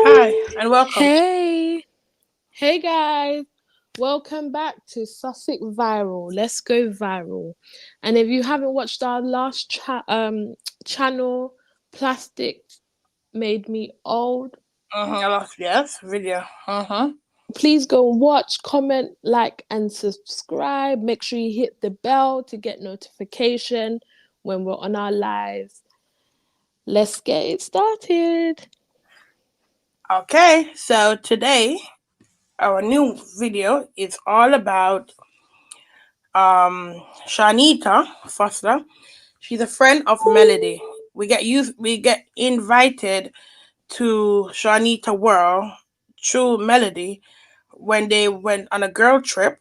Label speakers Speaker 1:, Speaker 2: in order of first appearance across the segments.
Speaker 1: Hi, and welcome.
Speaker 2: Hey guys, welcome back to Sussex Viral. Let's go viral. And if you haven't watched our last channel, Plastic Made Me Old,
Speaker 1: Yes, video.
Speaker 2: please go watch, comment, like, and subscribe. Make sure you hit the bell to get notification when we're on our lives. Let's get it started.
Speaker 1: Okay, so today our new video is all about Chanita Foster. She's a friend of Melody. We get invited to Chanita World through Melody when they went on a girl trip,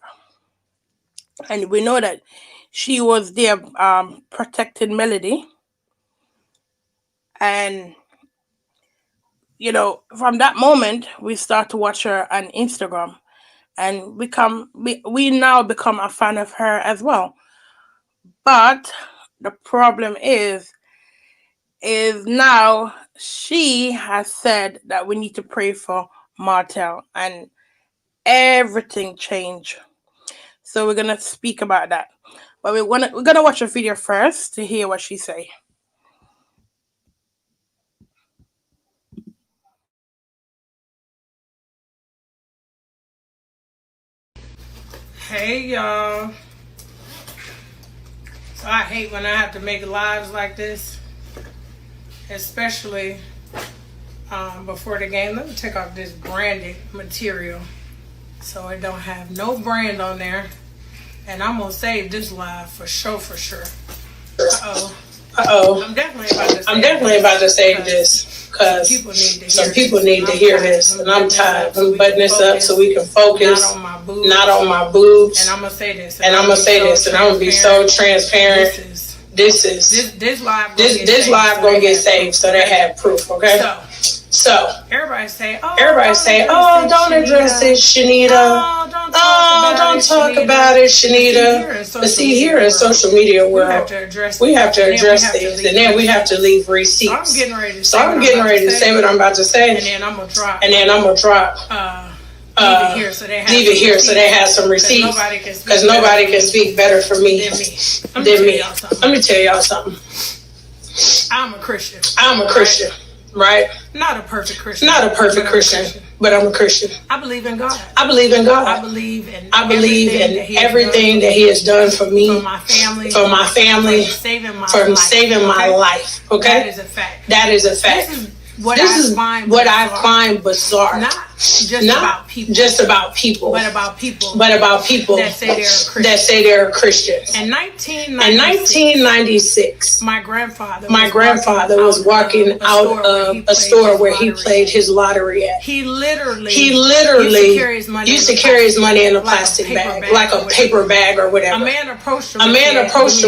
Speaker 1: and we know that she was there protecting Melody. And from that moment we start to watch her on Instagram, and we now become a fan of her as well. But the problem is now she has said that we need to pray for Martell, and everything changed. So we're gonna speak about that. But we're gonna watch a video first to hear what she say.
Speaker 3: Hey y'all. So I hate when I have to make lives like this, especially before the game. Let me take off this branded material so it don't have no brand on there. And I'm gonna save this live for sure. I'm definitely about to save this because some people need to hear this, and I'm tired. I'm buttoning this up so we can focus, not on my boobs. And I'm gonna say this, and I'm gonna be so transparent. This live gonna get saved, so they have proof. Okay. So everybody say, oh, don't address it, Chanita. Oh, don't talk about it, Chanita. But see, here in social media world, we have to address things, and then we have to leave receipts. So I'm getting ready to say what I'm about to say, and then I'm gonna drop. Leave it here so they have some receipts, because nobody can speak better for me than me. Let me tell y'all something. I'm a Christian. Right? Not a perfect Christian, but I'm a Christian. I believe in God. I believe in everything that He has done for me, for my family, for saving my life. Okay? That is a fact. This is what I find bizarre. Not just about people, but about people that say they're Christians. In 1996, my grandfather was walking out of a store where he played his lottery at. He literally used to carry his money in a plastic bag, like a paper bag or whatever. A man approached him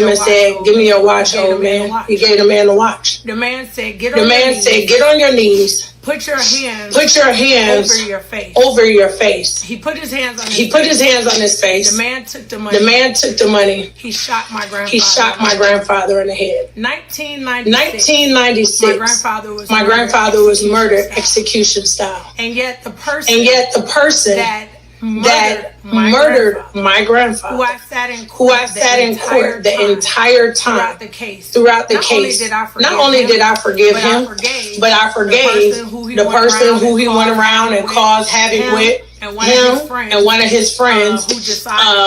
Speaker 3: and said, "Give me your watch, old man." He gave the man a watch. The man said, "Get on your knees. Put your hands over your face. He put his hands on his face. The man took the money. He shot my grandfather in the head. 1996. My grandfather was murdered execution style. And yet the person that murdered my grandfather, who I sat in court the entire time throughout the case. Not only did I forgive him, but I forgave the person who he went around and caused havoc with, and one of his friends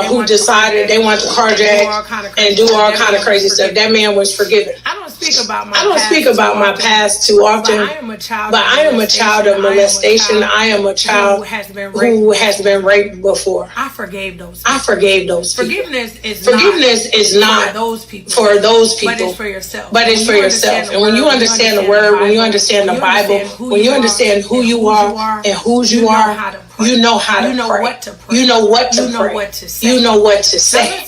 Speaker 3: who decided they wanted to carjack and do all kind of crazy stuff. That man was forgiven. I don't speak about my past too often, but I am a child of molestation. I am a child who has been raped before. I forgave those people. Forgiveness is not for those people, but it's for yourself. And when you understand the word, when you understand the Bible, when you understand who you are and whose you are, pray.
Speaker 1: You know how to
Speaker 3: You know
Speaker 1: pray.
Speaker 3: what to pray.
Speaker 1: You know what to
Speaker 3: You know
Speaker 1: pray.
Speaker 3: what to say.
Speaker 1: You know what to say.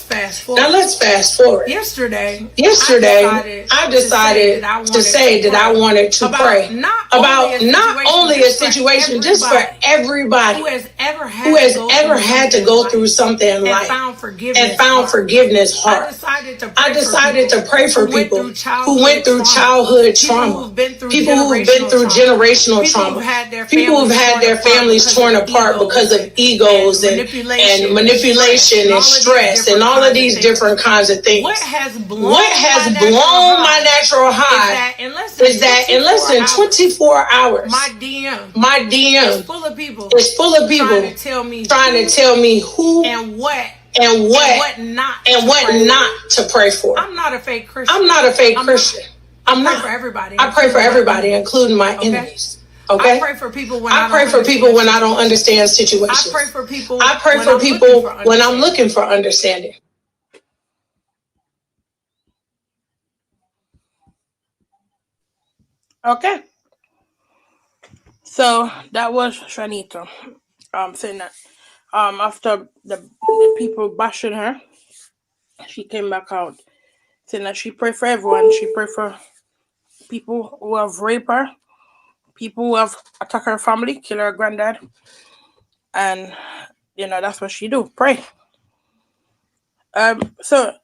Speaker 1: Now let's fast forward.
Speaker 3: Yesterday,
Speaker 1: Yesterday, I decided to say that I wanted to pray about not only a situation, just for everybody
Speaker 3: who has ever
Speaker 1: who
Speaker 3: had to
Speaker 1: has
Speaker 3: go
Speaker 1: ever
Speaker 3: through
Speaker 1: had to
Speaker 3: something in
Speaker 1: go through
Speaker 3: life
Speaker 1: something in
Speaker 3: and
Speaker 1: life
Speaker 3: found
Speaker 1: and
Speaker 3: forgiveness
Speaker 1: found
Speaker 3: hard.
Speaker 1: forgiveness
Speaker 3: I
Speaker 1: hard.
Speaker 3: I decided to pray for
Speaker 1: Who went
Speaker 3: people
Speaker 1: through
Speaker 3: who went through childhood
Speaker 1: people
Speaker 3: trauma,
Speaker 1: who've been through
Speaker 3: people who've been
Speaker 1: generational
Speaker 3: through
Speaker 1: trauma,
Speaker 3: generational
Speaker 1: people who've
Speaker 3: trauma,
Speaker 1: had their
Speaker 3: people who've
Speaker 1: families
Speaker 3: had
Speaker 1: torn
Speaker 3: their
Speaker 1: apart
Speaker 3: families
Speaker 1: because
Speaker 3: torn
Speaker 1: of
Speaker 3: apart because of egos and
Speaker 1: manipulation and stress and all of these different kinds of things. What has blown my natural high is that in less than 24 hours, my DM is full of people trying to tell me who and what not to pray for.
Speaker 3: I'm not a fake
Speaker 1: I'm
Speaker 3: Christian.
Speaker 1: not a fake Christian. I'm
Speaker 3: I
Speaker 1: not.
Speaker 3: pray for everybody.
Speaker 1: I pray for everybody, including my enemies. Okay?
Speaker 3: I pray for people when
Speaker 1: I pray for people when I don't understand
Speaker 3: I
Speaker 1: situations.
Speaker 3: pray for people
Speaker 1: I pray
Speaker 3: when
Speaker 1: for
Speaker 3: I'm
Speaker 1: people
Speaker 3: looking for
Speaker 1: when I'm
Speaker 3: understanding.
Speaker 1: looking for understanding. Okay. So that was Chanita. Saying that after the people bashing her, she came back out saying that she pray for everyone. She pray for people who have raped her, people who have attacked her family, kill her granddad, and that's what she do. Pray. So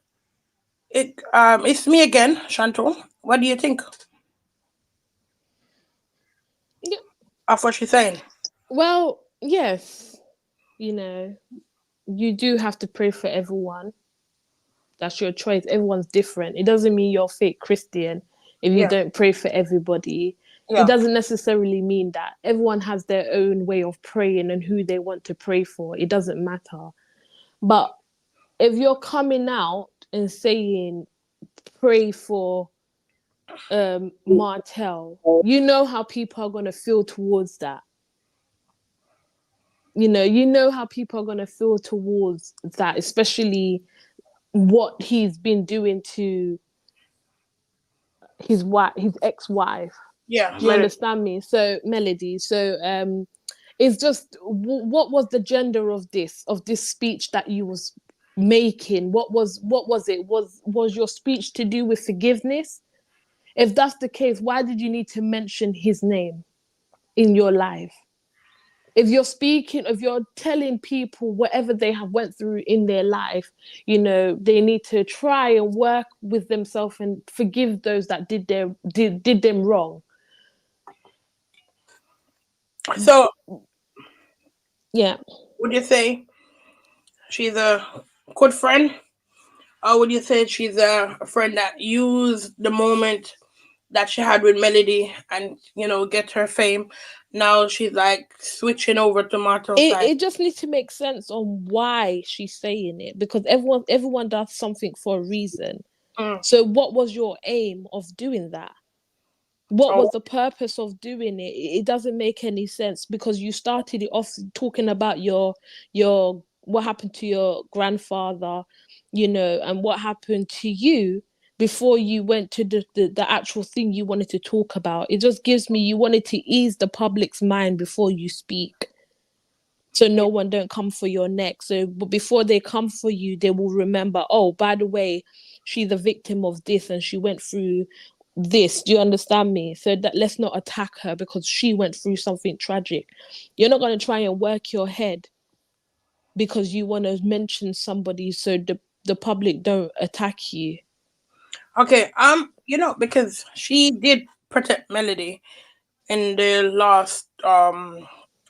Speaker 1: it's me again, Chantal. What do you think
Speaker 2: Yeah,
Speaker 1: of what she's saying?
Speaker 2: well, yes, you know, you do have to pray for everyone. That's your choice. Everyone's different. It doesn't mean you're fake Christian if you
Speaker 1: Yeah,
Speaker 2: don't pray for everybody. It
Speaker 1: yeah.
Speaker 2: doesn't necessarily mean that. Everyone has their own way of praying and who they want to pray for. It doesn't matter. But if you're coming out and saying pray for Martell, you know how people are gonna feel towards that. You know how people are gonna feel towards that, especially what he's been doing to his ex-wife.
Speaker 1: Yeah,
Speaker 2: Do you
Speaker 1: Melody.
Speaker 2: understand me? So Melody. So it's just what was the gender of this speech that you was making? What was it? Was your speech to do with forgiveness? If that's the case, why did you need to mention his name in your life? If you're telling people whatever they have went through in their life, they need to try and work with themselves and forgive those that did them wrong.
Speaker 1: So
Speaker 2: Yeah.
Speaker 1: would you say she's a good friend, or would you say she's a friend that used the moment that she had with Melody and get her fame? Now she's like switching over to Martel's
Speaker 2: it,
Speaker 1: side.
Speaker 2: it just needs to make sense on why she's saying it, because everyone does something for a reason.
Speaker 1: Mm.
Speaker 2: So what was your aim of doing that? What
Speaker 1: Oh,
Speaker 2: was the purpose of doing it? It doesn't make any sense, because you started it off talking about your what happened to your grandfather, and what happened to you before you went to the actual thing you wanted to talk about. It just gives me you wanted to ease the public's mind before you speak, so
Speaker 1: yeah.
Speaker 2: no one don't come for your neck. So but before they come for you, they will remember, oh, by the way, she's a victim of this and she went through this. Do you understand me? So that let's not attack her because she went through something tragic. You're not going to try and work your head because you want to mention somebody so the public don't attack you.
Speaker 1: Okay. Because she did protect Melody in the last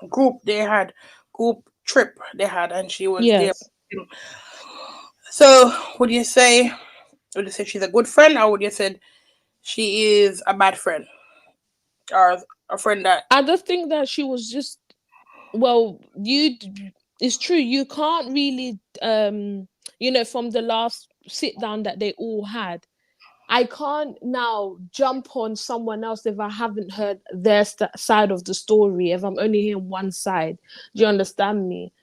Speaker 1: group they had, group trip they had, and she was there.
Speaker 2: Yes.
Speaker 1: So would you say she's a good friend, or would you say she is a bad friend, or a friend that?
Speaker 2: I just think that she was just, well, it's true, you can't really from the last sit down that they all had, I can't now jump on someone else if I haven't heard their side of the story, if I'm only hearing one side. Do you understand me?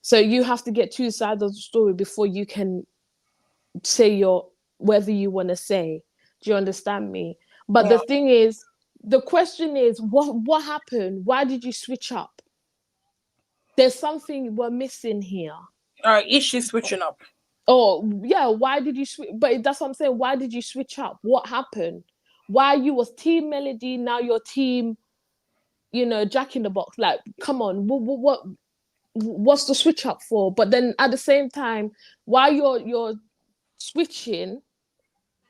Speaker 2: So you have to get two sides of the story before you can say your whether you want to say. Do you understand me? But
Speaker 1: Yeah.
Speaker 2: the question is, what happened? Why did you switch up? There's something we're missing here.
Speaker 1: Is she switching up?
Speaker 2: Oh yeah, why did you switch? But that's what I'm saying. Why did you switch up? What happened? Why you was team Melody, now you're team, Jack in the Box? Like, come on, what's the switch up for? But then at the same time, while you're switching,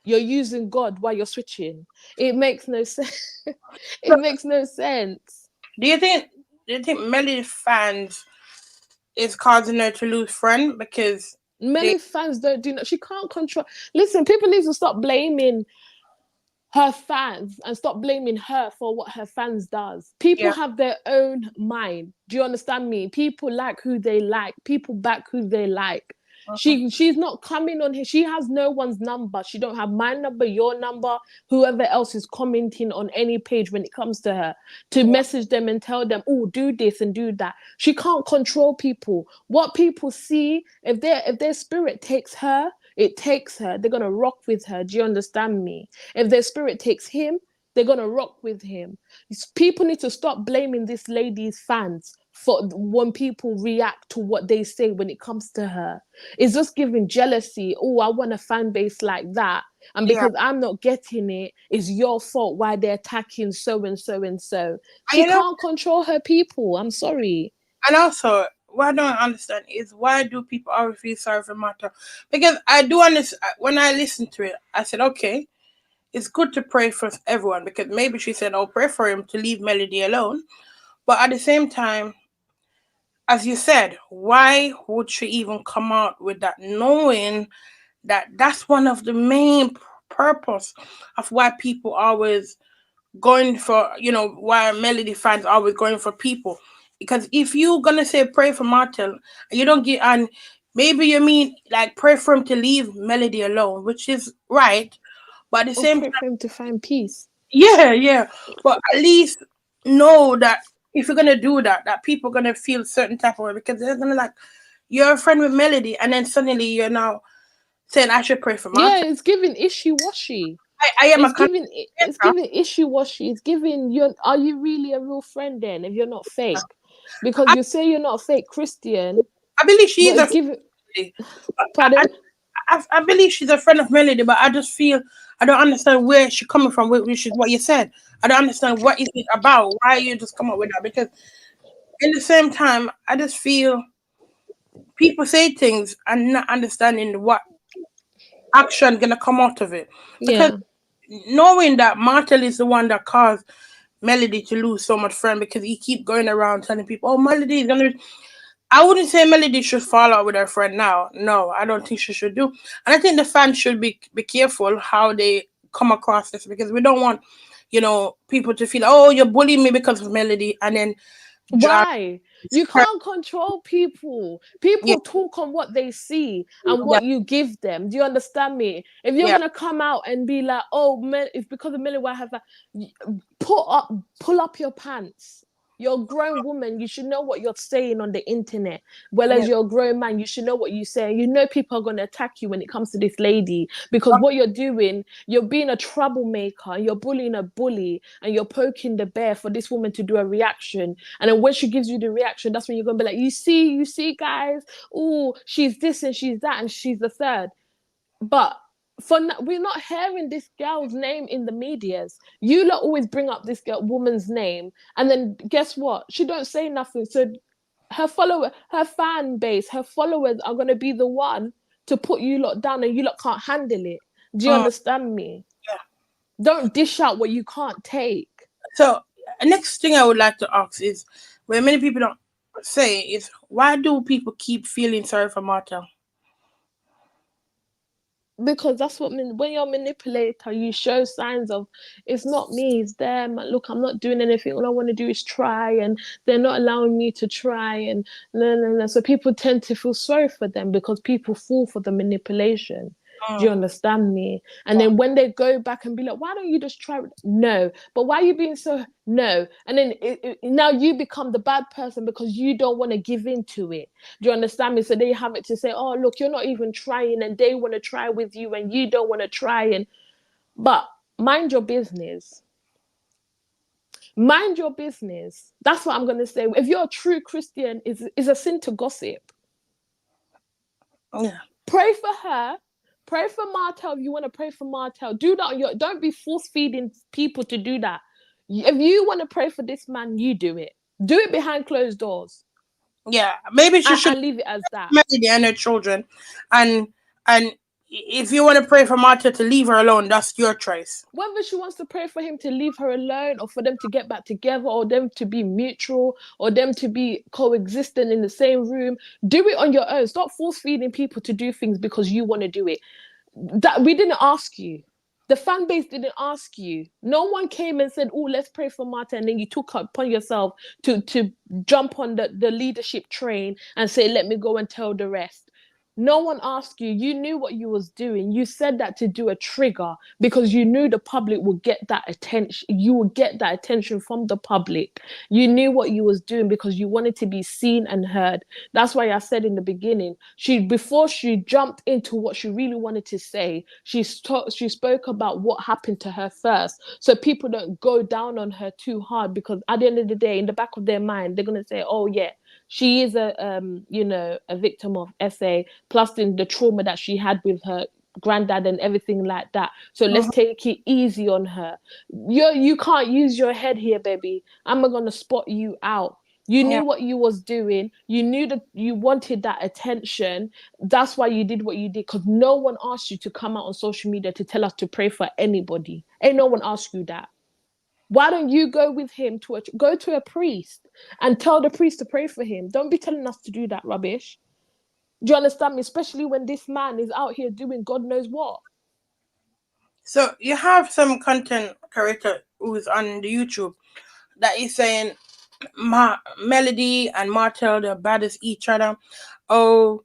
Speaker 2: you're using God while you're switching. It makes no sense. It makes no sense.
Speaker 1: Do you think? Do you think Melody fans is causing her to lose friend because they?
Speaker 2: Many fans don't do that. She can't control. Listen, people need to stop blaming her fans and stop blaming her for what her fans does. People
Speaker 1: Yeah.
Speaker 2: have their own mind. Do you understand me? People like who they like. People back who they like.
Speaker 1: Mhm.
Speaker 2: She's not coming on here. She has no one's number. She don't have my number, your number, whoever else is commenting on any page when it comes to her, to
Speaker 1: Yeah.
Speaker 2: message them and tell them, oh, do this and do that. She can't control people. What people see, if their spirit takes her, it takes her. They're gonna rock with her. Do you understand me? If their spirit takes him, they're gonna rock with him. People need to stop blaming this lady's fans for when people react to what they say when it comes to her. It's just giving jealousy. Oh, I want a fan base like that. And
Speaker 1: Yeah.
Speaker 2: because I'm not getting it, it's your fault why they're attacking so and so and so.
Speaker 1: And
Speaker 2: She can't control her people. I'm sorry.
Speaker 1: and also, what I don't understand is why do people always feel sorry for Martha? Because I do understand when I listened to it, I said, okay, it's good to pray for everyone because maybe she said, I'll pray for him to leave Melody alone. But at the same time, as you said, why would she even come out with that, knowing that that's one of the main purpose of why people always going for, why Melody fans always going for people. Because if you gonna say pray for Martell and you don't get, and maybe you mean like pray for him to leave Melody alone, which is right, but at the
Speaker 2: Or
Speaker 1: same
Speaker 2: pray
Speaker 1: time,
Speaker 2: for him to find peace.
Speaker 1: yeah, yeah, but at least know that if you're gonna do that, that people are gonna feel certain type of way because they're gonna like you're a friend with Melody, and then suddenly you're now saying I should pray for
Speaker 2: Yeah,
Speaker 1: Martell.
Speaker 2: it's giving issue washy.
Speaker 1: I am a
Speaker 2: It's
Speaker 1: content
Speaker 2: giving it's
Speaker 1: creator.
Speaker 2: giving issue washy. It's giving you. Are you really a real friend then if you're not fake? Because
Speaker 1: I,
Speaker 2: you say you're not a fake Christian,
Speaker 1: I believe she
Speaker 2: but
Speaker 1: is a
Speaker 2: it's
Speaker 1: friend
Speaker 2: giving.
Speaker 1: of Melody. But
Speaker 2: Pardon?
Speaker 1: I believe she's a friend of Melody, but I just feel I don't understand where she's coming from, which is what you said. I don't understand what is it about. Why you just come up with that? Because in the same time, I just feel people say things and not understanding what action gonna come out of it. Because
Speaker 2: Yeah.
Speaker 1: knowing that Martel is the one that caused Melody to lose so much friend because he keep going around telling people, "Oh, Melody is gonna." I wouldn't say Melody should fall out with her friend now. No, I don't think she should do. And I think the fans should be careful how they come across this because we don't want, people to feel, oh, you're bullying me because of Melody, and then, uh,
Speaker 2: Why? You can't control people.
Speaker 1: yeah,
Speaker 2: People talk on what they see and
Speaker 1: yeah,
Speaker 2: what you give them. Do you understand me? If you're
Speaker 1: yeah,
Speaker 2: gonna come out and be like, "Oh, it's because of Millie why I have that," pull up your pants. You're a grown woman. You should know what you're saying on the internet. Well,
Speaker 1: yeah.
Speaker 2: as you're a grown man, you should know what you say. You know people are going to attack you when it comes to this lady because what you're doing, you're being a troublemaker. You're bullying a bully and you're poking the bear for this woman to do a reaction. And then when she gives you the reaction, that's when you're going to be like, you see, guys. Oh, she's this and she's that and she's the third. But we're not hearing this girl's name in the medias. You lot always bring up this woman's name, and then guess what? She don't say nothing. So her fan base, her followers are gonna be the one to put you lot down, and you lot can't handle it. Do you
Speaker 1: Mm,
Speaker 2: understand me?
Speaker 1: yeah.
Speaker 2: Don't dish out what you can't take.
Speaker 1: So, next thing I would like to ask is, where many people don't say is, why do people keep feeling sorry for Martha?
Speaker 2: Because that's what when you're a manipulator, you show signs of it's not me, it's them. Look, I'm not doing anything. All I want to do is try, and they're not allowing me to try. And no, no, no. So people tend to feel sorry for them because people fall for the manipulation. Do you
Speaker 1: Mm,
Speaker 2: understand me? And
Speaker 1: yeah.
Speaker 2: then when they go back and be like, why don't you just try? No, but why are you being so no? And then now you become the bad person because you don't want to give in to it. Do you understand me? So they have it to say, oh, look, you're not even trying, and they want to try with you, and you don't want to try. But mind your business. Mind your business. That's what I'm going to say. If you're a true Christian, is a sin to gossip.
Speaker 1: Yeah.
Speaker 2: Pray for her. Pray for Martell if you want to pray for Martell. Do that on your. Don't be force feeding people to do that. If you want to pray for this man, you do it. Do it behind closed doors,
Speaker 1: Yeah. Maybe she should
Speaker 2: and leave it as that.
Speaker 1: Melody and her children, and if you want to pray for Martha to leave her alone, that's your choice.
Speaker 2: Whether she wants to pray for him to leave her alone, or for them to get back together, or them to be mutual, or them to be coexistent in the same room, do it on your own. Stop force feeding people to do things because you want to do it. That we didn't ask you. The fan base didn't ask you. No one came and said, "Oh, let's pray for Martha," and then you took upon yourself to jump on the leadership train and say, "Let me go and tell the rest." No one asked you. You knew what you was doing. You said that to do a trigger because you knew the public would get that attention. You would get that attention from the public. You knew what you was doing because you wanted to be seen and heard. That's why I said in the beginning, before she jumped into what she really wanted to say, she spoke about what happened to her first, so people don't go down on her too hard. Because at the end of the day, in the back of their mind, they're gonna say, "Oh yeah, she is a victim of SA, plus in the trauma that she had with her granddad and everything like that. So let's
Speaker 1: Mhm.
Speaker 2: take it easy on her. You can't use your head here, baby. I'm gonna spot you out. You
Speaker 1: Yeah.
Speaker 2: knew what you was doing. You knew that you wanted that attention. That's why you did what you did. Because no one asked you to come out on social media to tell us to pray for anybody. Ain't no one asked you that. Why don't you go with him go to a priest and tell the priest to pray for him? Don't be telling us to do that rubbish. Do you understand me? Especially when this man is out here doing God knows what.
Speaker 1: So you have some content creator who's on the YouTube that is saying Melody and Martell they're bad as each other. Oh,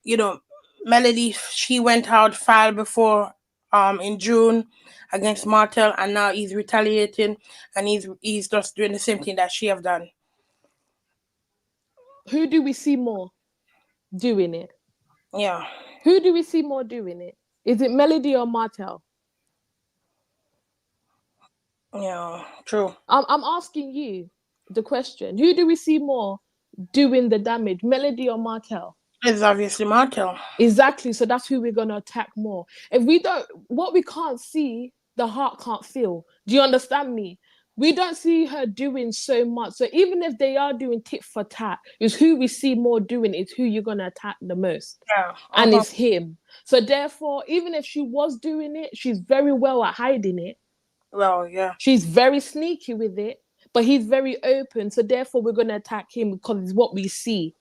Speaker 1: you know, Melody she went out filed before in June against Martell, and now he's retaliating, and he's just doing the same thing that she have done.
Speaker 2: Who do we see more doing it?
Speaker 1: Yeah.
Speaker 2: Who do we see more doing it? Is it Melody or Martell?
Speaker 1: Yeah. True.
Speaker 2: I'm asking you the question. Who do we see more doing the damage, Melody or Martell?
Speaker 1: It's obviously Martell.
Speaker 2: Exactly. So that's who we're going to attack more. If we don't, what we can't see, the heart can't feel. Do you understand me? We don't see her doing so much. So even if they are doing tit for tat, it's who we see more doing, it's who you're going to attack the most.
Speaker 1: Yeah.
Speaker 2: And
Speaker 1: Uh-huh.
Speaker 2: it's him. So therefore, even if she was doing it, she's very well at hiding it.
Speaker 1: Well, yeah.
Speaker 2: She's very sneaky with it, but he's very open. So therefore, we're going to attack him because it's what we see.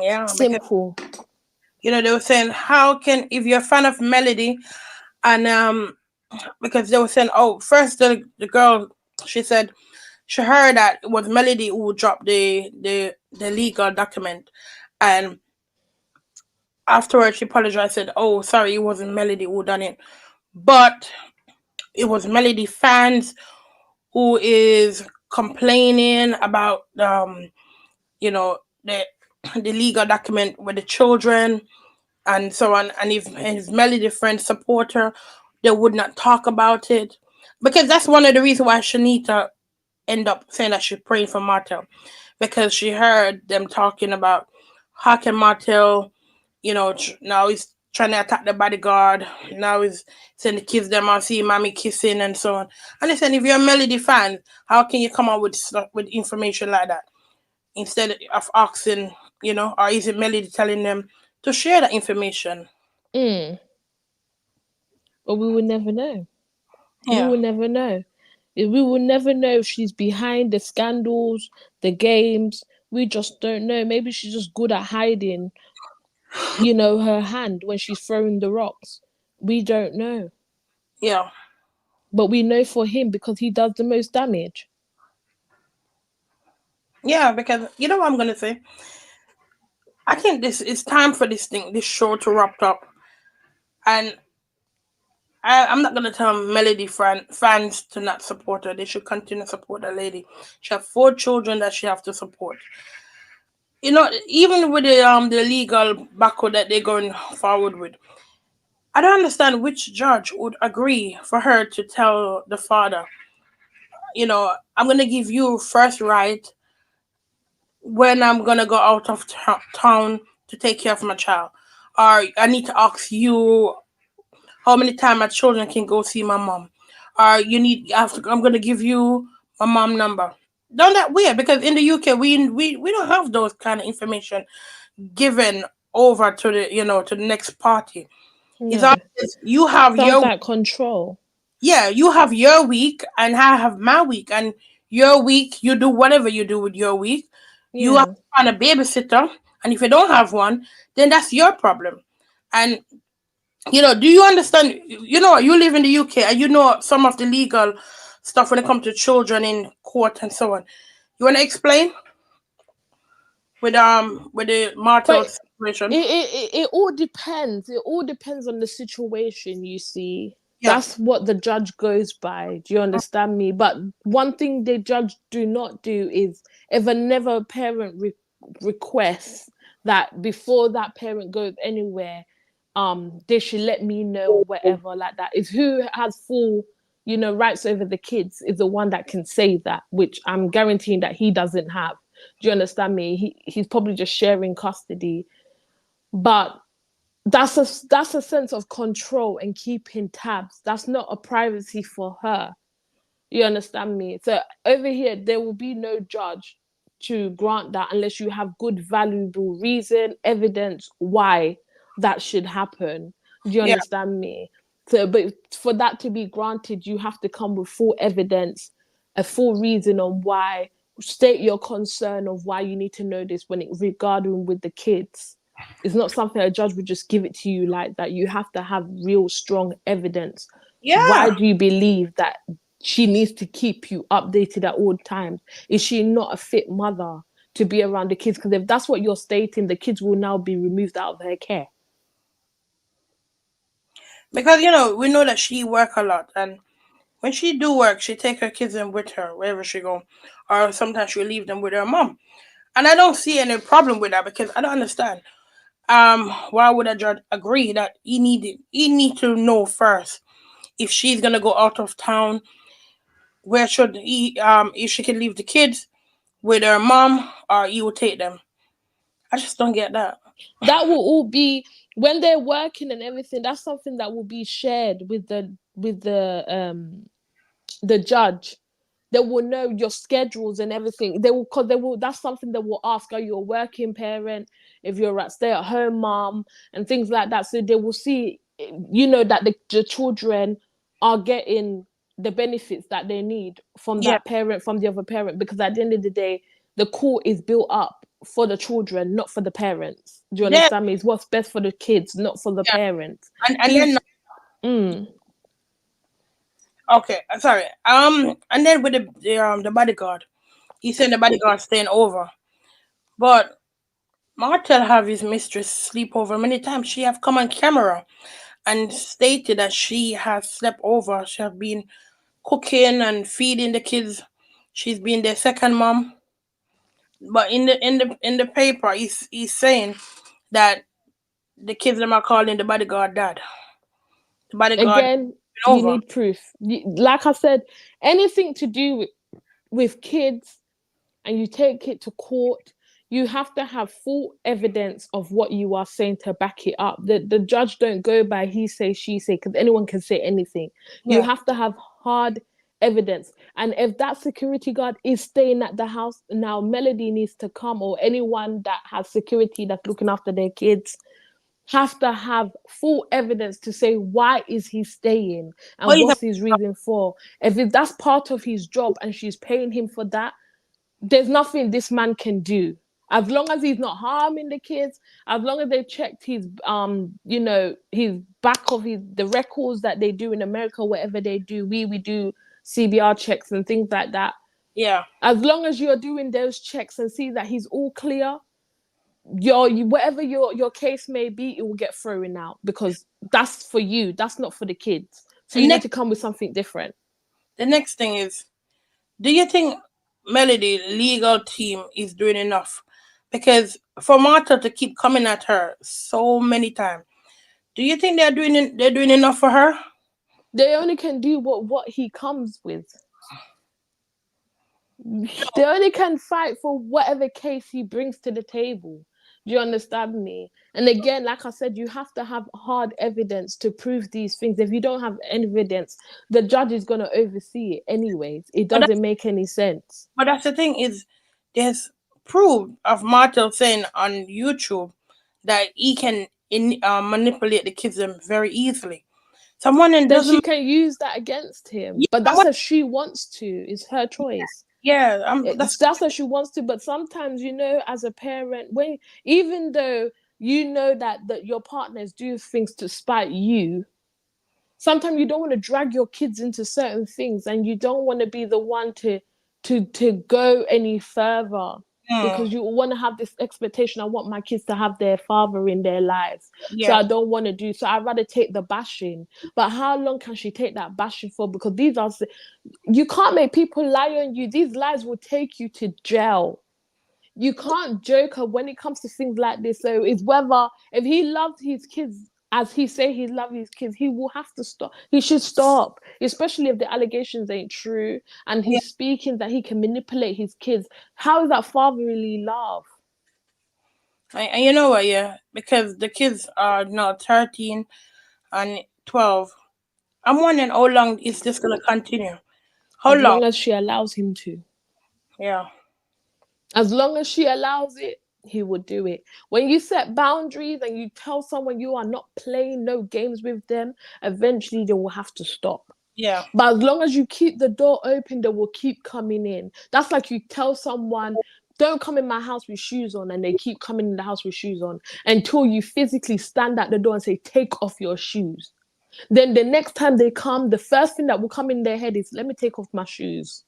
Speaker 1: Yeah, because
Speaker 2: Simple.
Speaker 1: they were saying how can if you're a fan of Melody and because they were saying oh first the girl she said she heard that it was Melody who dropped the legal document, and afterwards she apologized, said oh sorry it wasn't Melody who done it, but it was Melody fans who is complaining about you know the the legal document with the children and so on, and if his Melody friends support her, they would not talk about it. Because that's one of the reasons why Chanita end up saying that she's praying for Martell. Because she heard them talking about how can Martell, now he's trying to attack the bodyguard. Now he's saying the kids them and see mommy kissing and so on. And they said if you're a Melody fan, how can you come up with stuff with information like that? Instead of asking, or is it Melody telling them to share that information?
Speaker 2: Mm. But we will never know. We
Speaker 1: Yeah,
Speaker 2: will never know. We will never know if she's behind the scandals, the games. We just don't know. Maybe she's just good at hiding, her hand when she's throwing the rocks. We don't know.
Speaker 1: yeah,
Speaker 2: But we know for him because he does the most damage.
Speaker 1: yeah. Because you know what I'm gonna say. I think this is time for this show to wrap up, and I'm not gonna tell Melody fans to not support her. They should continue to support the lady. She have 4 children that she have to support. Even with the legal backward that they're going forward with, I don't understand which judge would agree for her to tell the father I'm gonna give you first right when I'm gonna go out of town to take care of my child, or I need to ask you how many times my children can go see my mom, or I'm gonna give you my mom number. Don't that weird? Because in the UK we don't have those kind of information given over to the next party. It's
Speaker 2: Yeah.
Speaker 1: always you have
Speaker 2: Sounds
Speaker 1: your
Speaker 2: like control.
Speaker 1: yeah, you have your week and I have my week, and your week you do whatever you do with your week. You have
Speaker 2: Yeah.
Speaker 1: to find a babysitter, and if you don't have one, then that's your problem. And do you understand? You live in the UK and you know some of the legal stuff when it comes to children in court and so on. You want to explain with the
Speaker 2: But
Speaker 1: Martell situation?
Speaker 2: it all depends. It all depends on the situation, you see.
Speaker 1: Yeah,
Speaker 2: That's what the judge goes by. Do you understand me? But one thing the judge do not do is if never a parent requests that before that parent goes anywhere, they should let me know or whatever like that. Is who has full, rights over the kids is the one that can say that, which I'm guaranteeing that he doesn't have. Do you understand me? He's probably just sharing custody, but that's a sense of control and keeping tabs. That's not a privacy for her. You understand me? So over here, there will be no judge to grant that unless you have good, valuable reason, evidence why that should happen. Do you
Speaker 1: yeah,
Speaker 2: understand me? So, but for that to be granted, you have to come with full evidence, a full reason on why. State your concern of why you need to know this when it regarding with the kids. It's not something a judge would just give it to you like that. You have to have real strong evidence. Why
Speaker 1: yeah.
Speaker 2: do you believe that she needs to keep you updated at all times? Is she not a fit mother to be around the kids? Because if that's what you're stating, the kids will now be removed out of her care.
Speaker 1: Because we know that she work a lot, and when she do work, she take her kids in with her wherever she go, or sometimes she leave them with her mom. And I don't see any problem with that because I don't understand. Why would a judge agree that he need to know first if she's gonna go out of town, where should he if she can leave the kids with her mom or he will take them. I just don't get that.
Speaker 2: That will all be when they're working and everything. That's something that will be shared with the judge. They will know your schedules and everything. They will, cause they will. That's something they will ask. Are you a working parent? If you're a stay-at-home mom and things like that, so they will see, that the children are getting the benefits that they need from
Speaker 1: Yeah,
Speaker 2: that parent, from the other parent. Because at the end of the day, the court is built up for the children, not for the parents. Do you
Speaker 1: yeah,
Speaker 2: understand me? It's what's best for the kids, not for the
Speaker 1: yeah.
Speaker 2: parents.
Speaker 1: And then
Speaker 2: He's mm,
Speaker 1: okay, sorry. And then with the bodyguard, he said the bodyguard staying over, but Martell have his mistress sleep over many times. She have come on camera and stated that she has slept over. She have been cooking and feeding the kids. She's been their second mom. But in the paper, he's saying that the kids them are calling the bodyguard dad. The bodyguard
Speaker 2: again,
Speaker 1: been
Speaker 2: you
Speaker 1: over.
Speaker 2: need proof. Like I said, anything to do with kids and you take it to court, you have to have full evidence of what you are saying to back it up. The judge don't go by he say, she say, because anyone can say anything. You
Speaker 1: Yeah,
Speaker 2: have to have hard evidence. And if that security guard is staying at the house, now Melody needs to come, or anyone that has security that's looking after their kids have to have full evidence to say why is he staying
Speaker 1: but
Speaker 2: and what's his reason for. If that's part of his job and she's paying him for that, there's nothing this man can do. As long as he's not harming the kids, as long as they checked his his back of the records that they do in America, whatever they do, we do CBR checks and things like that.
Speaker 1: yeah.
Speaker 2: As long as you're doing those checks and see that he's all clear, whatever your case may be, it will get thrown out because that's for you. That's not for the kids. So
Speaker 1: And
Speaker 2: you need
Speaker 1: next,
Speaker 2: to come with something different.
Speaker 1: the next thing is, do you think Melody legal team is doing enough? Because for Martha to keep coming at her so many times, do you think they're doing enough for her?
Speaker 2: They only can do what he comes with. They only can fight for whatever case he brings to the table. Do you understand me? And again, like I said, you have to have hard evidence to prove these things. If you don't have evidence, the judge is going to oversee it anyways. It
Speaker 1: But
Speaker 2: doesn't make any sense.
Speaker 1: that's the thing is, there's proof of Martell saying on YouTube that he can manipulate the kids them very easily. Someone and
Speaker 2: Then she
Speaker 1: doesn't.
Speaker 2: can use that against him.
Speaker 1: Yeah,
Speaker 2: But that's
Speaker 1: someone,
Speaker 2: if she wants to. It's her choice.
Speaker 1: yeah. That's
Speaker 2: That's what she wants to. But sometimes, as a parent, when even though you know that your partners do things to spite you, sometimes you don't want to drag your kids into certain things, and you don't want to be the one to go any further,
Speaker 1: mm,
Speaker 2: because you want to have this expectation. I want my kids to have their father in their lives, so
Speaker 1: yeah.
Speaker 2: I don't want to do so. I'd rather take the bashing. But how long can she take that bashing for? Because these are, you can't make people lie on you. These lies will take you to jail. You can't joke her when it comes to things like this. So it's whether, if he loves his kids as he say he loves his kids, he will have to stop. He should stop, especially if the allegations ain't true and
Speaker 1: Yeah.
Speaker 2: he's speaking that he can manipulate his kids. How is that fatherly love?
Speaker 1: And you know what? Yeah, because the kids are now 13 and 12. I'm wondering how long is this gonna continue? How
Speaker 2: As
Speaker 1: long?
Speaker 2: long as she allows him to.
Speaker 1: Yeah.
Speaker 2: As long as she allows it, he would do it. When you set boundaries and you tell someone you are not playing no games with them, eventually they will have to stop.
Speaker 1: Yeah.
Speaker 2: But as long as you keep the door open, they will keep coming in. That's like you tell someone, don't come in my house with shoes on, and they keep coming in the house with shoes on until you physically stand at the door and say, take off your shoes. Then the next time they come, the first thing that will come in their head is, let me take off my shoes.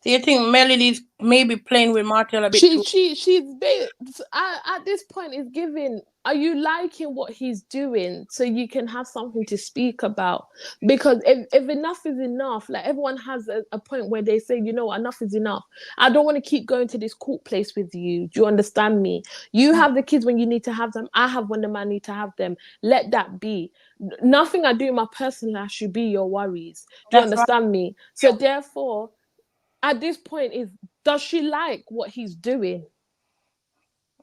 Speaker 1: Do you think Melody's maybe playing with Martell a bit
Speaker 2: She
Speaker 1: too?
Speaker 2: she she's been at this point is giving. Are you liking what he's doing so you can have something to speak about? Because if enough is enough, like everyone has a point where they say, enough is enough. I don't want to keep going to this court place with you. Do you understand me? You have the kids when you need to have them. I have when I need to have them. Let that be. Nothing I do in my personal life should be your worries. Do you
Speaker 1: That's right.
Speaker 2: understand me? So therefore, at this point, is, does she like what he's doing?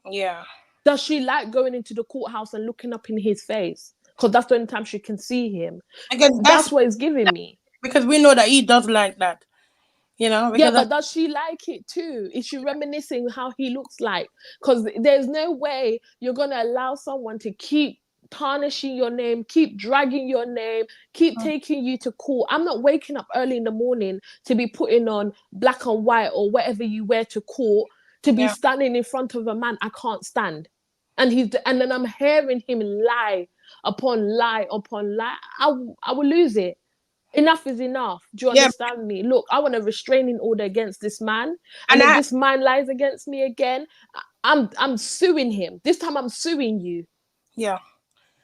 Speaker 1: Yeah.
Speaker 2: Does she like going into the courthouse and looking up in his face? Because that's the only time she can see him.
Speaker 1: Because
Speaker 2: That's what it's giving me.
Speaker 1: because we know that he does like that.
Speaker 2: Yeah,
Speaker 1: Because
Speaker 2: but does she like it too? Is she reminiscing how he looks like? Because there's no way you're going to allow someone to keep tarnishing your name, keep dragging your name, keep taking you to court. I'm not waking up early in the morning to be putting on black and white or whatever you wear to court, to be
Speaker 1: yeah,
Speaker 2: standing in front of a man I can't stand. And then I'm hearing him lie upon lie upon lie. I will lose it. Enough is enough. Do you
Speaker 1: yeah,
Speaker 2: understand me? Look, I want a restraining order against this man. And
Speaker 1: and
Speaker 2: if
Speaker 1: I
Speaker 2: this man lies against me again, I'm suing him. This time I'm suing you.
Speaker 1: yeah, you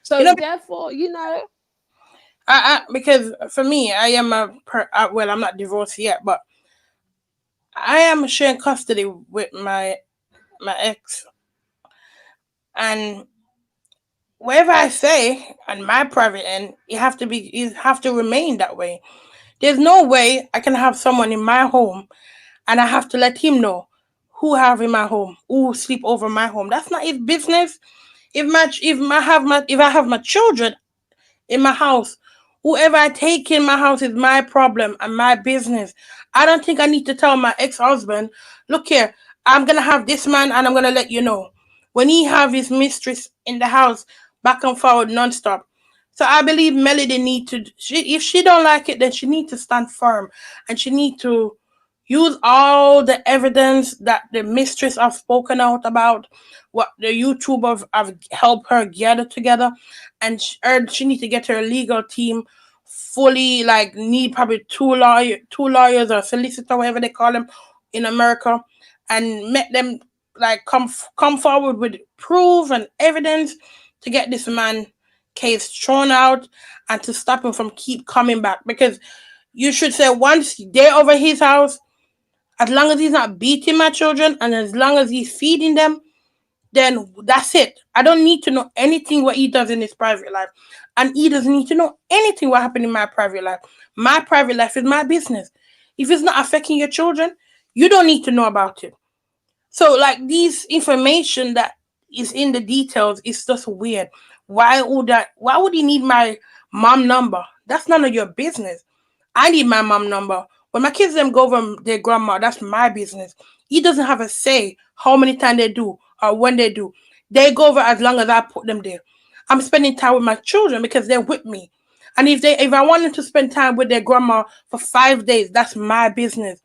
Speaker 2: So
Speaker 1: know,
Speaker 2: therefore,
Speaker 1: because for me, I am well, I'm not divorced yet, but I am sharing custody with my ex, and whatever I say on my private end, you have to remain that way. There's no way I can have someone in my home and I have to let him know who I have in my home, who sleep over my home. That's not his business. If I have my children in my house, whoever I take in my house is my problem and my business. I don't think I need to tell my ex-husband, look here, I'm gonna have this man and I'm gonna let you know. When he have his mistress in the house, back and forward non-stop. So I believe Melody need to if she don't like it, then she need to stand firm and she need to use all the evidence that the mistress have spoken out about, what the YouTubers have helped her gather together, and she need to get her legal team fully, like need probably two lawyers or solicitor, whatever they call them in America, and make them like come forward with proof and evidence to get this man case thrown out and to stop him from keep coming back, because you should say once they're over his house, as long as he's not beating my children and as long as he's feeding them, then that's it. I don't need to know anything what he does in his private life. And he doesn't need to know anything what happened in my private life. My private life is my business. If it's not affecting your children, you don't need to know about it. So like these information that is in the details is just weird. Why would he need my mom number? That's none of your business. I need my mom number. When my kids them go over their grandma, that's my business. He doesn't have a say how many times they do or when they do. They go over as long as I put them there. I'm spending time with my children because they're with me. And if I want them to spend time with their grandma for 5 days, that's my business.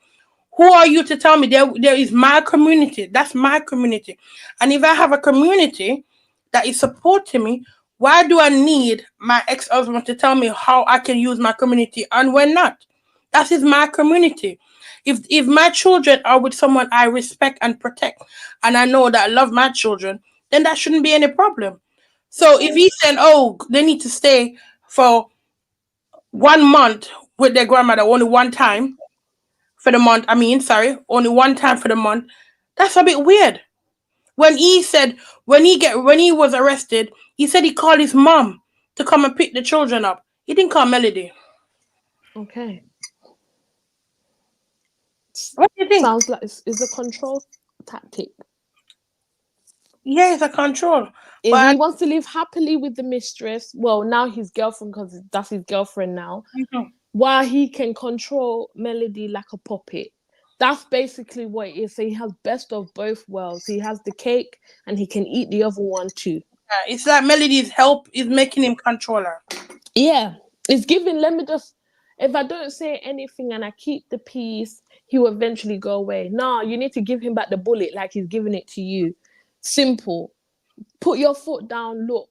Speaker 1: Who are you to tell me there is my community? That's my community. And if I have a community that is supporting me, why do I need my ex-husband to tell me how I can use my community and when not? That is my community. If my children are with someone I respect and protect, and I know that I love my children, then that shouldn't be any problem. So if he said, oh, they need to stay for 1 month with their grandmother only one time for the month, only one time for the month, that's a bit weird. When he said when he was arrested, he said he called his mom to come and pick the children up. He didn't call Melody.
Speaker 2: Okay.
Speaker 1: What do you think?
Speaker 2: Sounds like it's a control tactic.
Speaker 1: Yeah, it's a control.
Speaker 2: If he
Speaker 1: But
Speaker 2: wants to live happily with the mistress, well, now his girlfriend, because that's his girlfriend now,
Speaker 1: mhm.
Speaker 2: while he can control Melody like a puppet. That's basically what it is. So he has best of both worlds. He has the cake and he can eat the other one too.
Speaker 1: Yeah, it's like Melody's help is making him controller.
Speaker 2: Yeah. It's giving, let me just, if I don't say anything and I keep the peace, he will eventually go away. No, you need to give him back the bullet like he's giving it to you. Simple. Put your foot down. Look,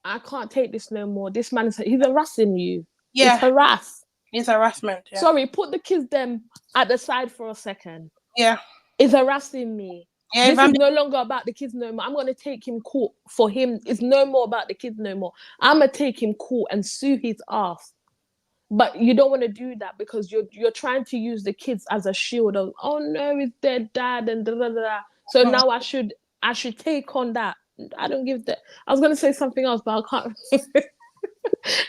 Speaker 2: I can't take this no more. This man he's harassing you. It's
Speaker 1: Yeah,
Speaker 2: harass.
Speaker 1: it's harassment. Yeah,
Speaker 2: Sorry, put the kids them at the side for a second.
Speaker 1: yeah,
Speaker 2: It's harassing me.
Speaker 1: yeah. If
Speaker 2: This
Speaker 1: I'm
Speaker 2: is no longer about the kids no more. I'm gonna take him court for him. It's no more about the kids no more. I'm gonna take him court and sue his ass. But you don't want to do that because you're trying to use the kids as a shield of, oh no, it's their dad and da da da. So now I should take on that. I don't give that. I was gonna say something else, but I can't.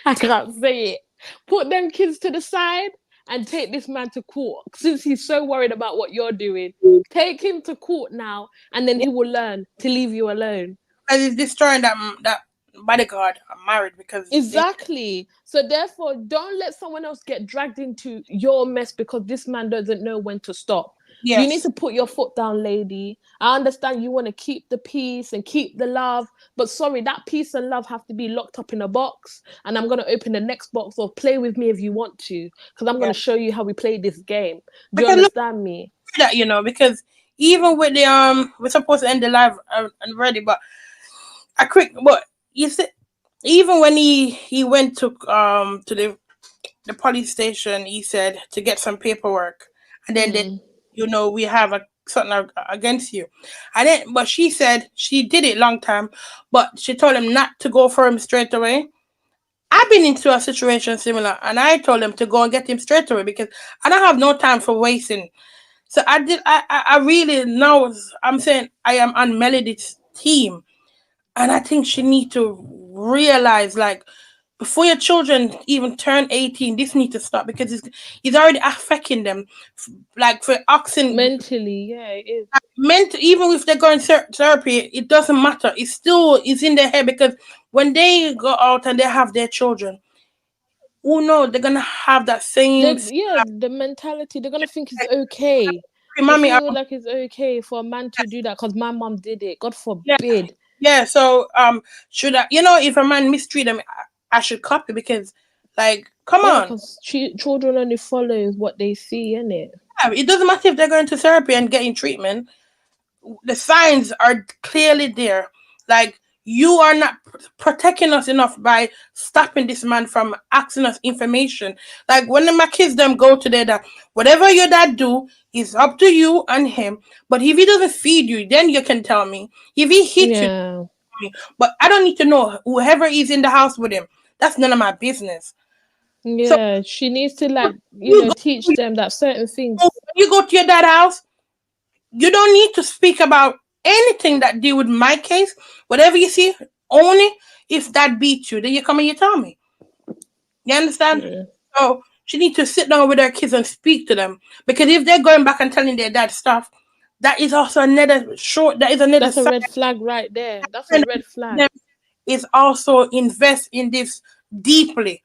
Speaker 2: I can't say it. Put them kids to the side and take this man to court. Since he's so worried about what you're doing, take him to court now, and then
Speaker 1: yeah,
Speaker 2: he will learn to leave you alone.
Speaker 1: because he's destroying that bodyguard. I'm married because
Speaker 2: Exactly. So therefore, don't let someone else get dragged into your mess because this man doesn't know when to stop. You need
Speaker 1: yes,
Speaker 2: to put your foot down, lady. I understand you want to keep the peace and keep the love, but sorry, that peace and love have to be locked up in a box. And I'm gonna open the next box or play with me if you want to, because I'm
Speaker 1: yeah.
Speaker 2: gonna show you how we play this game. Do you
Speaker 1: Because look
Speaker 2: understand me?
Speaker 1: at that, because even with the we're supposed to end the live and ready, but a quick, but you see, even when he went to the police station, he said to get some paperwork, and then they,
Speaker 2: Mm.
Speaker 1: we have something against you, and then but she said she did it long time, but she told him not to go for him straight away. I've been into a situation similar, and I told him to go and get him straight away because I don't have no time for wasting. So I did. I really know. I'm saying I am on Melody's team, and I think she need to realize like before your children even turn 18, this need to stop because it's already affecting them. Like for oxen,
Speaker 2: Mentally, yeah, it is.
Speaker 1: meant even if they're going therapy, it doesn't matter. It's still it's in their head because when they go out and they have their children, who know they're gonna have that same
Speaker 2: Yeah, the mentality, they're gonna think it's okay. They
Speaker 1: mommy.
Speaker 2: feel like it's okay for a man to do that because my mom did it. God
Speaker 1: Yeah,
Speaker 2: forbid.
Speaker 1: yeah. So should I? If a man mistreat them, I should copy because, like, come
Speaker 2: Yeah,
Speaker 1: on.
Speaker 2: because children only follow what they see, innit?
Speaker 1: Yeah, it doesn't matter if they're going to therapy and getting treatment. The signs are clearly there. Like you are not protecting us enough by stopping this man from asking us information. Like when my kids them go to their dad, whatever your dad do is up to you and him. But if he doesn't feed you, then you can tell me. If he hits you,
Speaker 2: Yeah.
Speaker 1: tell me. But I don't need to know whoever is in the house with him. That's none of my business. So
Speaker 2: Yeah, she needs to
Speaker 1: you go,
Speaker 2: teach them that certain
Speaker 1: when
Speaker 2: things.
Speaker 1: you go to your dad's house, you don't need to speak about anything that deal with my case. Whatever you see, only if that beats you, then you come and you tell me. You understand?
Speaker 2: Yeah.
Speaker 1: So She needs to sit down with her kids and speak to them. Because if they're going back and telling their dad stuff, that is also another short. That is another
Speaker 2: That's a
Speaker 1: sign.
Speaker 2: red flag right there. That's a red flag.
Speaker 1: Them is also invest in this deeply,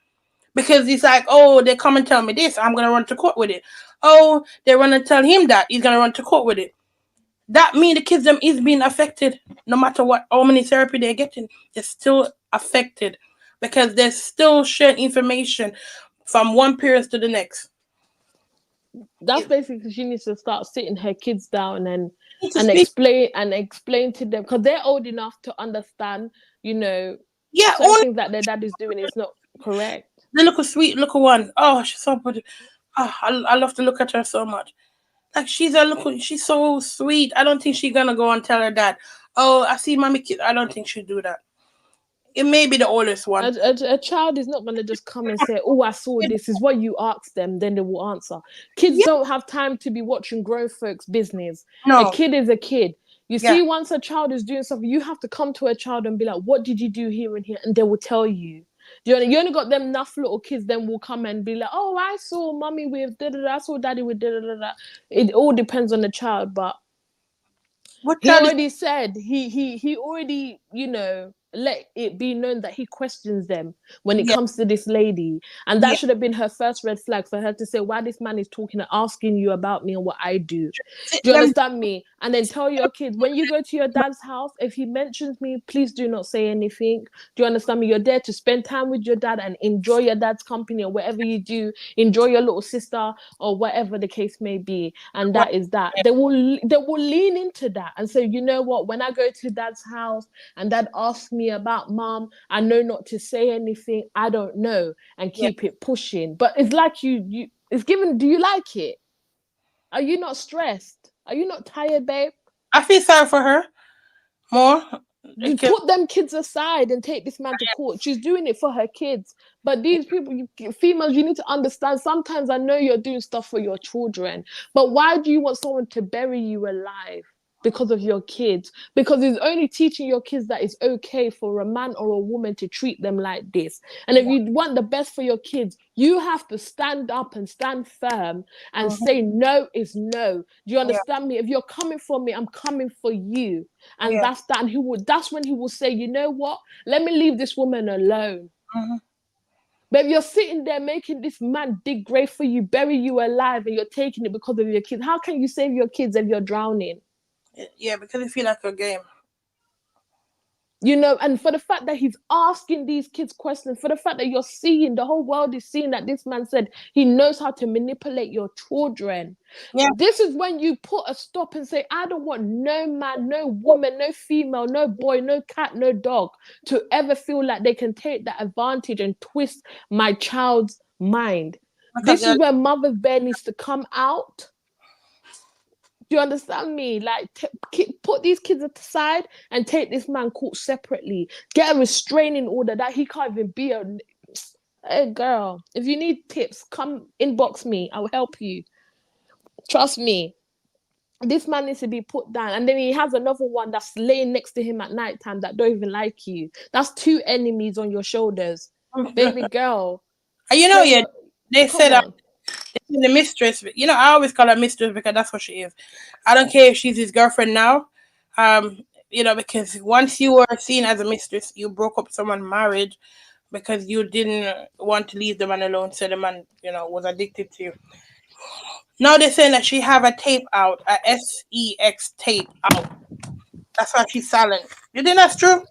Speaker 1: because it's like, oh, they come and tell me this, I'm gonna run to court with it. Oh, they run and tell him that, he's gonna run to court with it. That means the kids them is being affected. No matter what, how many therapy they're getting, they're still affected because they're still sharing information from one period to the next.
Speaker 2: That's
Speaker 1: It
Speaker 2: basically she needs to start sitting her kids down and
Speaker 1: needs to
Speaker 2: and
Speaker 1: speak.
Speaker 2: explain to them, because they're old enough to understand,
Speaker 1: Yeah,
Speaker 2: certain
Speaker 1: only
Speaker 2: things that their dad is doing is not correct.
Speaker 1: the little sweet little one. Oh, she's so pretty. Oh, I love to look at her so much. Like she's so sweet. I don't think she's gonna go and tell her dad, "Oh, I see mommy kid." I don't think she'd do that. It may be the oldest one.
Speaker 2: A child is not going to just come and say, "Oh, I saw this." Is what you ask them, then they will answer. Kids
Speaker 1: Yeah,
Speaker 2: don't have time to be watching grown folks' business. A
Speaker 1: no,
Speaker 2: kid is a kid. You
Speaker 1: yeah,
Speaker 2: see, once a child is doing something, you have to come to a child and be like, "What did you do here and here?" And they will tell you. You only got them enough little kids, then will come and be like, "Oh, I saw mommy with da da da, I saw daddy with da da da da." It all depends on the child, but
Speaker 1: what
Speaker 2: he
Speaker 1: child is?
Speaker 2: already said he already let it be known that he questions them when it
Speaker 1: Yeah,
Speaker 2: comes to this lady, and that
Speaker 1: yeah.
Speaker 2: should have been her first red flag for her to say, why this man is talking and asking you about me and what I do.
Speaker 1: Sit
Speaker 2: Do you
Speaker 1: them.
Speaker 2: understand me? And then tell your kids, when you go to your dad's house, if he mentions me, please do not say anything. Do you understand me? You're there to spend time with your dad and enjoy your dad's company, or whatever you do, enjoy your little sister or whatever the case may be. And
Speaker 1: Right.
Speaker 2: that is that. They will lean into that and say, you know what, when I go to dad's house and dad asks me about mom, I know not to say anything, I don't know, and
Speaker 1: Yeah,
Speaker 2: keep it pushing. But it's like you it's given, do you like it? Are you not stressed? Are you not tired, babe?
Speaker 1: I feel sorry for her more
Speaker 2: You
Speaker 1: because
Speaker 2: put them kids aside and take this man to court. She's doing it for her kids. But these people, females, you need to understand. Sometimes I know you're doing stuff for your children, but why do you want someone to bury you alive? Because of your kids. Because it's only teaching your kids that it's okay for a man or a woman to treat them like this. And if
Speaker 1: yeah,
Speaker 2: you want the best for your kids, you have to stand up and stand firm and
Speaker 1: mhm,
Speaker 2: say no is no. Do you
Speaker 1: yeah,
Speaker 2: understand me? If you're coming for me, I'm coming for you. And
Speaker 1: yeah,
Speaker 2: that's that. And that's when he will say, you know what? Let me leave this woman alone.
Speaker 1: mhm.
Speaker 2: But if you're sitting there making this man dig grave for you, bury you alive, and you're taking it because of your kids, how can you save your kids if you're drowning?
Speaker 1: Yeah, because it feel like a game.
Speaker 2: And for the fact that he's asking these kids questions, for the fact that you're seeing, the whole world is seeing that this man said he knows how to manipulate your children.
Speaker 1: Yeah,
Speaker 2: This is when you put a stop and say, I don't want no man, no woman, no female, no boy, no cat, no dog to ever feel like they can take that advantage and twist my child's mind.
Speaker 1: because
Speaker 2: This is where Mother's Bear needs to come out. Do you understand me? Like, put these kids aside and take this man caught separately. Get a restraining order that he can't even be a. Hey, girl, if you need tips, come inbox me. I'll help you. Trust me. This man needs to be put down. And then he has another one that's laying next to him at nighttime that don't even like you. That's two enemies on your shoulders. Baby girl, play
Speaker 1: yeah,
Speaker 2: your.
Speaker 1: they
Speaker 2: Come
Speaker 1: said
Speaker 2: on.
Speaker 1: the mistress. I always call her mistress because that's what she is. I don't care if she's his girlfriend now. Because once you were seen as a mistress, you broke up someone's marriage because you didn't want to leave the man alone. So the man, was addicted to you. Now they're saying that she have a tape out, a sex tape out. That's why she's silent. You think that's true?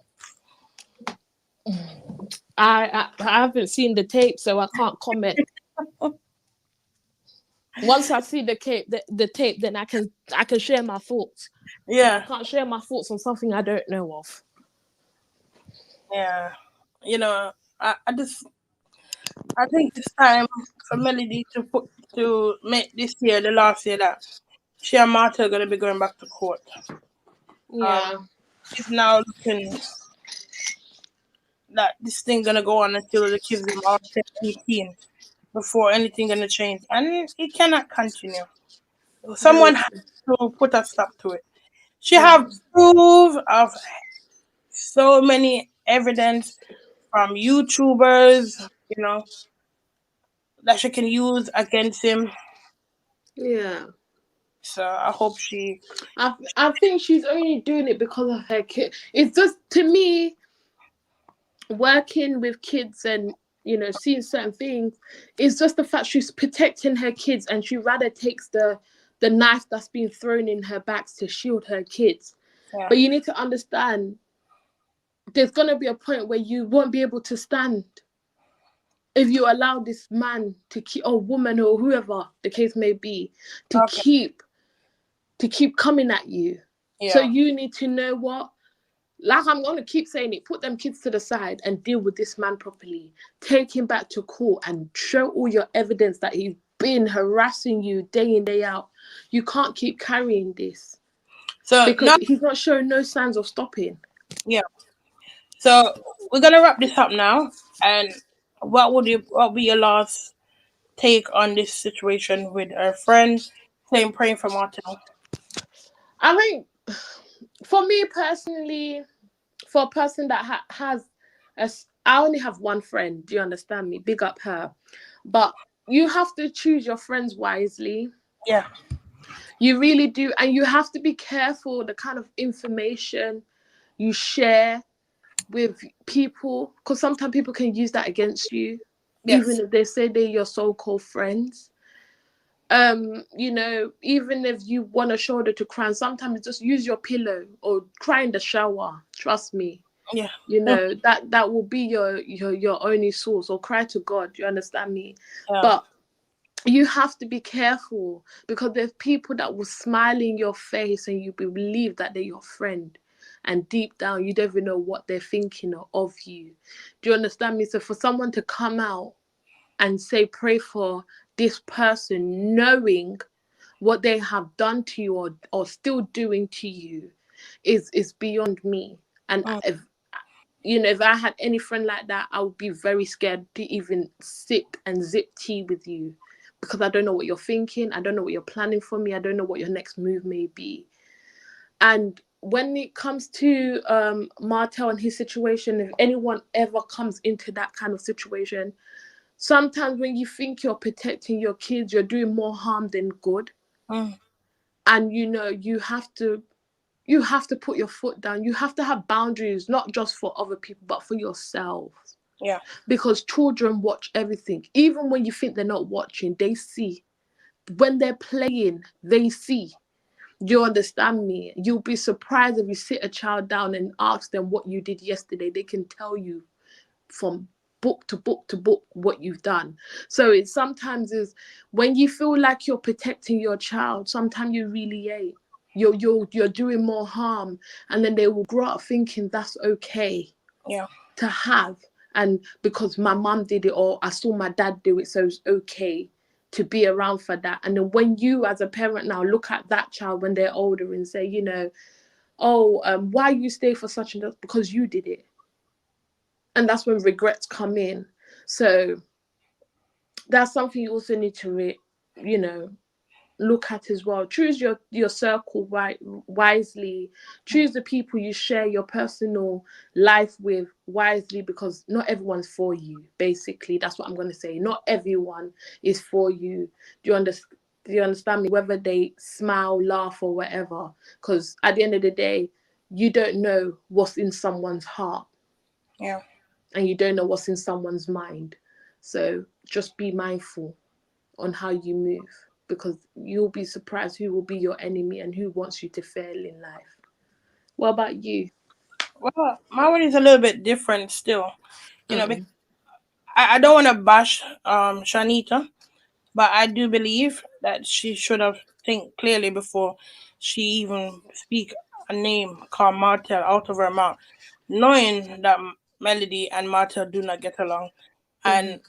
Speaker 2: I haven't seen the tape, so I can't comment. Once I see the tape, then I can share my thoughts. But I
Speaker 1: Yeah,
Speaker 2: can't share my thoughts on something I don't know of.
Speaker 1: yeah. I think it's time for Melody to make this year the last year that she and Martha are gonna be going back to court. Um,
Speaker 2: Yeah.
Speaker 1: it's now looking that this thing gonna go on until the kids are all 18 before anything gonna change, and it cannot continue.
Speaker 2: Very
Speaker 1: Someone has
Speaker 2: true.
Speaker 1: to put a stop to it. She
Speaker 2: Yeah.
Speaker 1: have proof of so many evidence from YouTubers, you know, that she can use against him.
Speaker 2: Yeah.
Speaker 1: So I hope she.
Speaker 2: I think she's only doing it because of her kid. It's just, to me, working with kids and, seeing certain things, it's just the fact she's protecting her kids, and she rather takes the knife that's being thrown in her back to shield her kids.
Speaker 1: Yeah.
Speaker 2: But you need to understand, there's gonna be a point where you won't be able to stand if you allow this man to keep, or woman, or whoever the case may be, to
Speaker 1: Okay.
Speaker 2: keep coming at you. So
Speaker 1: Yeah.
Speaker 2: you need to know what, like I'm gonna keep saying it, put them kids to the side and deal with this man properly. Take him back to court and show all your evidence that he's been harassing you day in, day out. You can't keep carrying this
Speaker 1: So
Speaker 2: because
Speaker 1: now,
Speaker 2: he's not showing no signs of stopping.
Speaker 1: yeah. So we're gonna wrap this up now. And what would be your last take on this situation with our friend saying praying for Martell?
Speaker 2: I think, for me personally, for a person that has I only have one friend, do you understand me? Big up her. But you have to choose your friends wisely.
Speaker 1: Yeah.
Speaker 2: You really do. And you have to be careful the kind of information you share with people, because sometimes people can use that against you, even
Speaker 1: Yes.
Speaker 2: if they say they're your so-called friends. Even if you want a shoulder to cry, sometimes just use your pillow or cry in the shower. Trust me.
Speaker 1: Yeah.
Speaker 2: That will be your only source, or cry to God. You understand me?
Speaker 1: Yeah.
Speaker 2: But you have to be careful, because there's people that will smile in your face and you believe that they're your friend, and deep down you don't even know what they're thinking of you. Do you understand me? So for someone to come out and say pray for this person, knowing what they have done to you, or still doing to you, is beyond me. And
Speaker 1: Mm,
Speaker 2: if I had any friend like that, I would be very scared to even sit and zip tea with you, because I don't know what you're thinking. I don't know what you're planning for me. I don't know what your next move may be. And when it comes to Martell and his situation, if anyone ever comes into that kind of situation, sometimes when you think you're protecting your kids, you're doing more harm than good.
Speaker 1: mm,
Speaker 2: And you have to put your foot down. You have to have boundaries, not just for other people, but for yourself.
Speaker 1: yeah.
Speaker 2: Because children watch everything. Even when you think they're not watching, they see. When they're playing, they see. Do you understand me? You'll be surprised if you sit a child down and ask them what you did yesterday. They can tell you from book to book to book what you've done. So it sometimes is, when you feel like you're protecting your child, sometimes you really ain't. You're doing more harm, and then they will grow up thinking that's okay
Speaker 1: Yeah.
Speaker 2: to have, and because my mum did it, or I saw my dad do it, so it's okay to be around for that. And then when you as a parent now look at that child when they're older and say, oh, why you stay for such and such, because you did it. And that's when regrets come in. So that's something you also need to you know look at as well. Choose your circle wisely. Choose the people you share your personal life with wisely, because not everyone's for you. Basically, that's what I'm going to say. Not everyone is for you. Do you understand me? Whether they smile, laugh, or whatever, because at the end of the day, you don't know what's in someone's heart,
Speaker 1: Yeah.
Speaker 2: and you don't know what's in someone's mind. So just be mindful on how you move, because you'll be surprised who will be your enemy and who wants you to fail in life. What about you?
Speaker 1: Well, my one is a little bit different still. Because
Speaker 2: Mm.
Speaker 1: I don't want to bash Shanita, but I do believe that she should have think clearly before she even speak a name called Martell out of her mouth, knowing that Melody and Martell do not get along,
Speaker 2: Mm-hmm.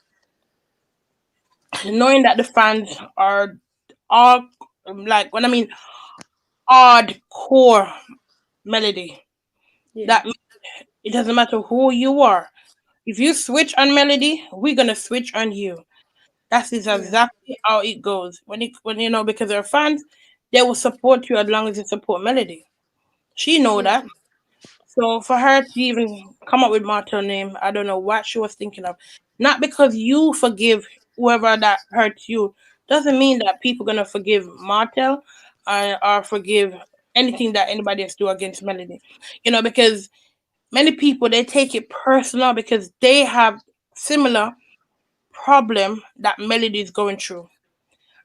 Speaker 1: and knowing that the fans are all like when I mean hardcore Melody.
Speaker 2: Yeah.
Speaker 1: That means it doesn't matter who you are. If you switch on Melody, we're gonna switch on you. That is
Speaker 2: Yeah.
Speaker 1: exactly how it goes. When because they're fans, they will support you as long as you support Melody. She know
Speaker 2: Yeah.
Speaker 1: that. So for her to even come up with Martell name, I don't know what she was thinking of. Not because you forgive. whoever that hurts you, doesn't mean that people gonna forgive Martell or forgive anything that anybody else do against Melody. Because many people they take it personal because they have similar problem that Melody is going through.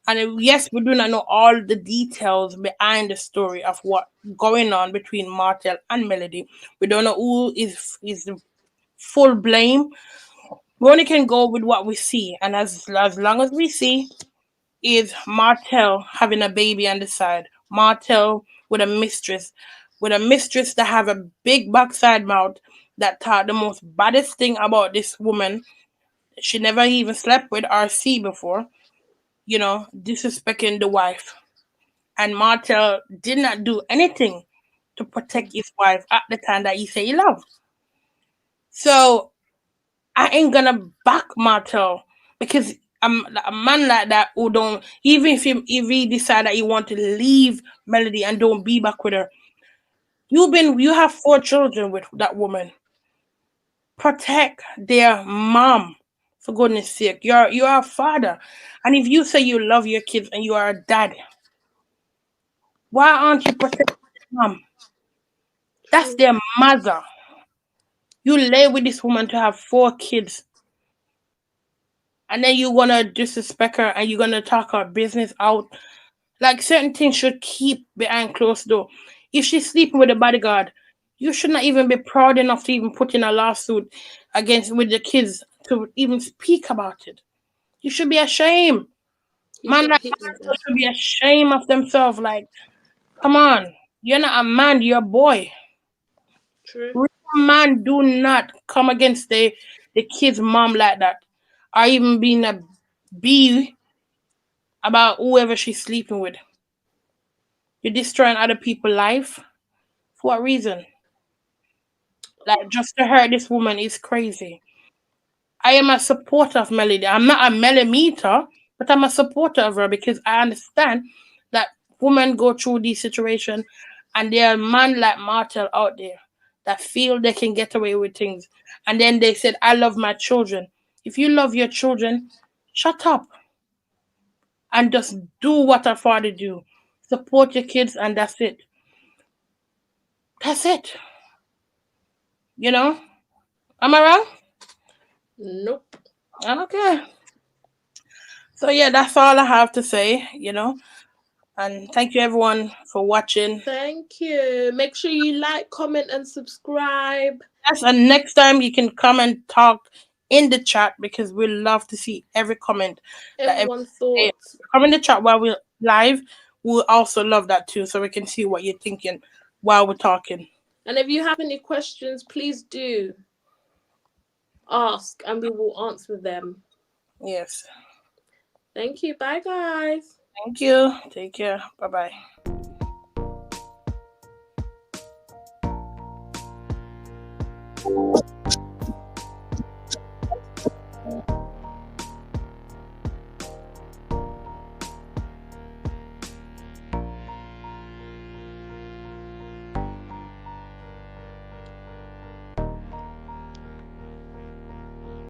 Speaker 1: And yes, we do not know all the details behind the story of what going on between Martell and Melody. We don't know who is the full blame. We only can go with what we see, and as long as we see is Martell having a baby on the side, Martell with a mistress that have a big backside mouth that thought the most baddest thing about this woman she never even slept with or see before, disrespecting the wife. And Martell did not do anything to protect his wife at the time that he said he loved. So I ain't gonna back Martell because a man like that who don't even if he decide that he want to leave Melody and don't be back with her. You have 4 children with that woman. Protect their mom, for goodness sake. You're a father, and if you say you love your kids and you are a dad, why aren't you protecting mom? That's
Speaker 2: True.
Speaker 1: their mother. You lay with this woman to have 4 kids, and then you wanna disrespect her and you're gonna talk her business out. Like certain things should keep behind closed door. If she's sleeping with a bodyguard, you should not even be proud enough to even put in a lawsuit against with the kids to even speak about it. You should be ashamed.
Speaker 2: He
Speaker 1: Man
Speaker 2: got
Speaker 1: like
Speaker 2: hit with
Speaker 1: that
Speaker 2: that.
Speaker 1: should be ashamed of themselves. Like, come on. You're not a man, you're a boy.
Speaker 2: True.
Speaker 1: Real man do not come against the kid's mom like that. Or even being a bee about whoever she's sleeping with. You're destroying other people's life. For what reason? Like just to hurt this woman is crazy. I am a supporter of Melody. I'm not a Melometer, but I'm a supporter of her because I understand that women go through these situations and there are men like Martell out there that feel they can get away with things. And then they said, I love my children. If you love your children, shut up and just do what a father do. Support your kids and that's it. That's it. You know? Am I wrong?
Speaker 2: Nope.
Speaker 1: Okay. So yeah, that's all I have to say, And thank you everyone for watching.
Speaker 2: Thank you. Make sure you like, comment, and subscribe.
Speaker 1: Yes, and next time you can come and talk in the chat because we love to see every comment that everyone
Speaker 2: Everyone's
Speaker 1: say.
Speaker 2: thoughts.
Speaker 1: Come in the chat while we're live. We'll also love that too, so we can see what you're thinking while we're talking.
Speaker 2: And if you have any questions, please do ask and we will answer them.
Speaker 1: Yes.
Speaker 2: Thank you. Bye, guys.
Speaker 1: Thank you. Take care. Bye bye.